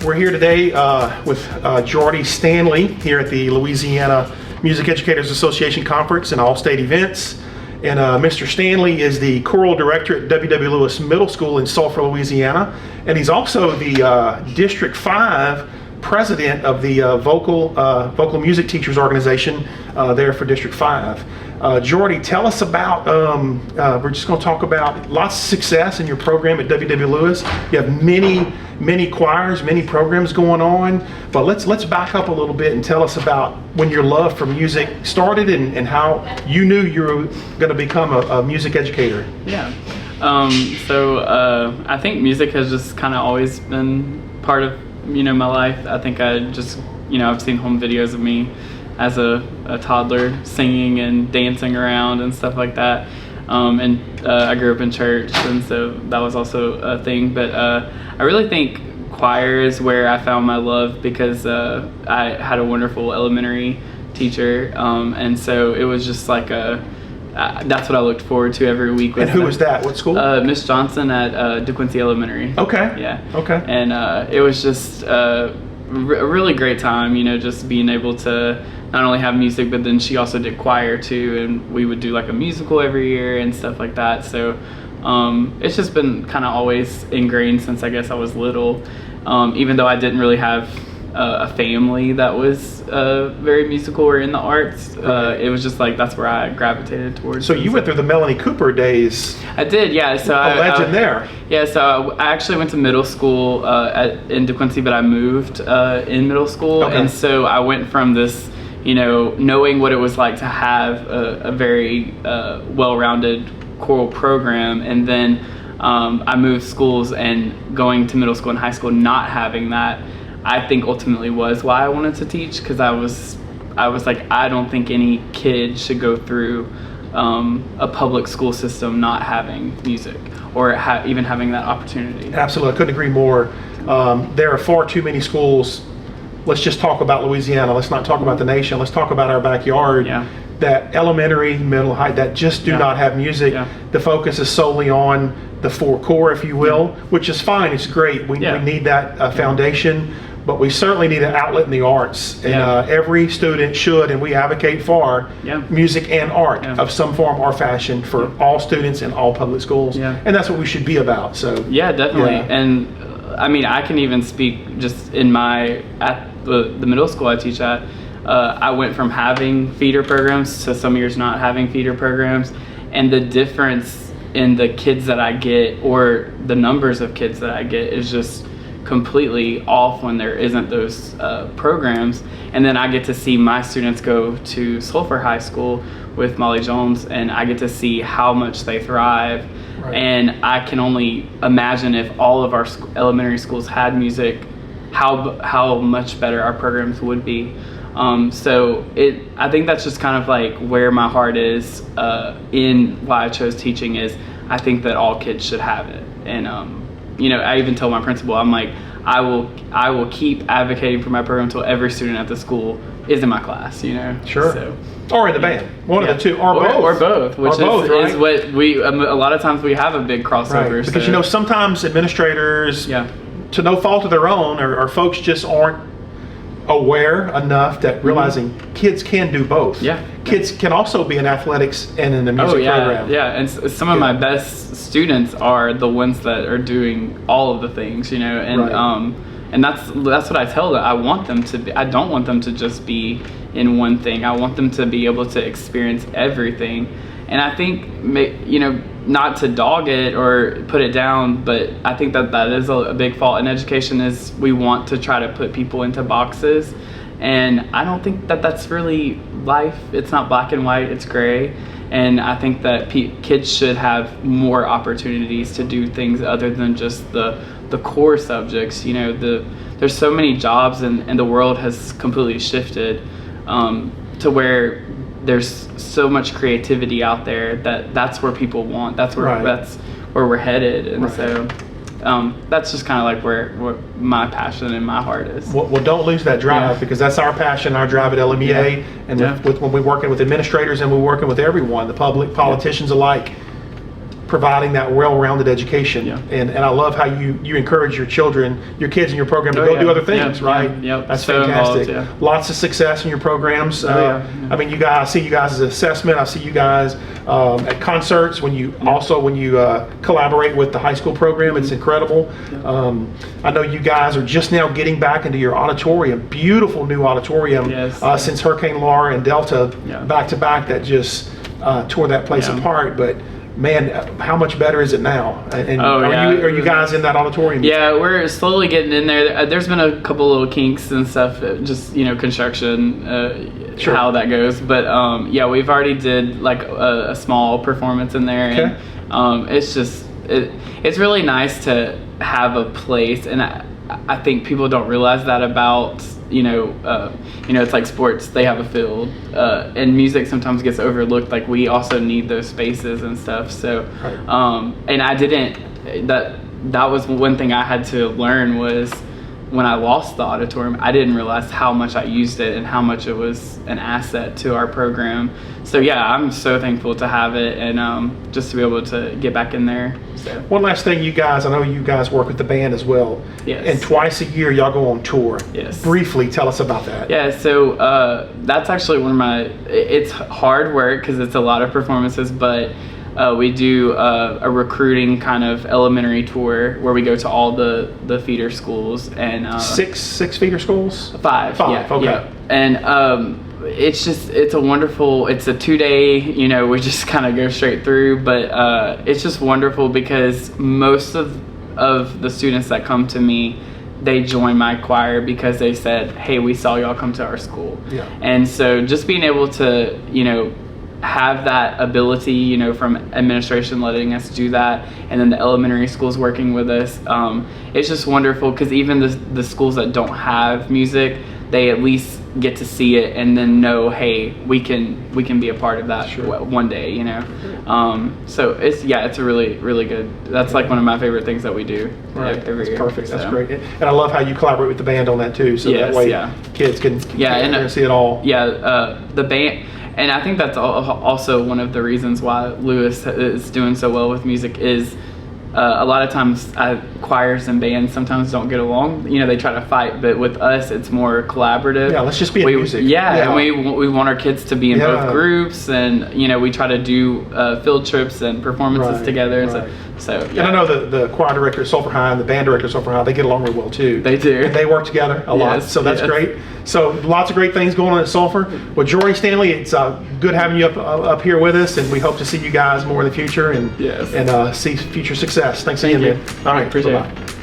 We're here today with Jordy Stanley here at the Louisiana Music Educators Association Conference and All-State Events. And Mr. Stanley is the Choral Director at W.W. Lewis Middle School in Sulphur, Louisiana. And he's also the District 5 President of the Vocal Music Teachers Organization there for District 5. Jordy, tell us about, we're just going to talk about lots of success in your program at W.W. Lewis. You have many choirs, many programs going on, but let's back up a little bit and tell us about when your love for music started and how you knew you were going to become a music educator. Yeah, I think music has just kind of always been part of my life. I think I've seen home videos of me as a toddler singing and dancing around and stuff like that. I grew up in church, and so that was also a thing. But I really think choir is where I found my love because I had a wonderful elementary teacher, and so it was just like that's what I looked forward to every week. And who was that? What school? Miss Johnson at DeQuincy Elementary. Okay. Yeah. Okay. And it was just a really great time, just being able to not only have music, but then she also did choir too, and we would do like a musical every year and stuff like that. So it's just been kind of always ingrained since I guess I was little, even though I didn't really have a family that was very musical or in the arts. Right. It was just like that's where I gravitated towards. So you went through the Melanie Cooper days. I did, yeah. So a legend there. Yeah, so I actually went to middle school in DeQuincy, but I moved in middle school. Okay. And so I went from this, knowing what it was like to have a very well-rounded choral program, and then I moved schools, and going to middle school and high school not having that, I think ultimately was why I wanted to teach, because I was like, I don't think any kid should go through a public school system not having music or even having that opportunity. Absolutely, I couldn't agree more. There are far too many schools. Let's just talk about Louisiana. Let's not talk about the nation. Let's talk about our backyard. Yeah. That elementary, middle, high, that just do not have music. Yeah. The focus is solely on the four core, if you will, which is fine. It's great. We need that foundation, but we certainly need an outlet in the arts. And every student should, and we advocate for music and art of some form or fashion for all students in all public schools. Yeah. And that's what we should be about. So yeah, definitely. Yeah. And I mean, I can even speak just at the middle school I teach at. I went from having feeder programs to some years not having feeder programs, and the difference in the kids that I get or the numbers of kids that I get is just completely off when there isn't those programs. And then I get to see my students go to Sulphur High School with Molly Jones, and I get to see how much they thrive. Right. And I can only imagine if all of our elementary schools had music, how much better our programs would be. I think that's just kind of like where my heart is in why I chose teaching is I think that all kids should have it. And I even told my principal, I'm like, I will keep advocating for my program until every student at the school is in my class. Sure. So, or in the band, one of the two, or both, which is what we a lot of times we have a big crossover. Right. Because sometimes administrators, to no fault of their own, or folks just aren't aware enough that realizing kids can do both. Yeah. Kids can also be in athletics and in the music program. Yeah, and some of my best students are the ones that are doing all of the things, and that's what I tell them. I want them to be. I don't want them to just be in one thing. I want them to be able to experience everything. And I think, not to dog it or put it down, but I think that is a big fault in education is we want to try to put people into boxes. And I don't think that that's really life. It's not black and white, it's gray. And I think that kids should have more opportunities to do things other than just the core subjects. There's so many jobs and the world has completely shifted to where there's so much creativity out there that's where people want. That's where we're headed, and so that's just kind of like where my passion and my heart is. Well, don't lose that drive because that's our passion, our drive at LMEA, and when we're working with administrators and we're working with everyone, the public, politicians alike. providing that well-rounded education. Yeah. And I love how you encourage your children, your kids in your program to go do other things, right? Yep. That's So fantastic. involved, Lots of success in your programs. Yeah. I mean, I see you guys as assessment. I see you guys at concerts when you collaborate with the high school program. It's incredible. I know you guys are just now getting back into your auditorium. Beautiful new auditorium. Yes. Since Hurricane Laura and Delta back to back that just tore that place apart. But man, how much better is it now? And are you guys in that auditorium? Yeah, we're slowly getting in there. There's been a couple little kinks and stuff, just construction, how that goes. But yeah, we've already did like a small performance in there, and it's really nice to have a place, and I think people don't realize that about it's like sports, they have a field, and music sometimes gets overlooked. Like, we also need those spaces and stuff. So and that was one thing I had to learn, was when I lost the auditorium, I didn't realize how much I used it and how much it was an asset to our program. So yeah, I'm so thankful to have it, and just to be able to get back in there. So. One last thing, I know you guys work with the band as well. Yes. And twice a year y'all go on tour. Yes. Briefly tell us about that. Yeah, so that's actually it's hard work because it's a lot of performances, but we do a recruiting kind of elementary tour where we go to all the feeder schools, and six feeder schools? Five. Yeah, okay. Yeah. And it's a 2-day, we just kind of go straight through, but it's just wonderful because most of the students that come to me, they join my choir because they said, hey, we saw y'all come to our school. Yeah. And so just being able to have that ability, from administration letting us do that, and then the elementary schools working with us, it's just wonderful because even the schools that don't have music, they at least get to see it and then know, hey, we can be a part of that one day, so it's a really, really good, that's like one of my favorite things that we do every year. Perfect. That's great. And I love how you collaborate with the band on that too, so that way kids can see it all. The band. And I think that's also one of the reasons why Lewis is doing so well with music is a lot of times choirs and bands sometimes don't get along. They try to fight, but with us, it's more collaborative. Yeah, let's just be in music. Yeah, and we want our kids to be in both groups, and we try to do field trips and performances together. Right. So and I know the choir director at Sulphur High and the band director at Sulphur High, they get along real well too. They do. And they work together a lot, so that's great. So lots of great things going on at Sulphur. Well, Jordy Stanley, it's good having you up here with us, and we hope to see you guys more in the future and see future success. Thanks again, man. All right, appreciate it.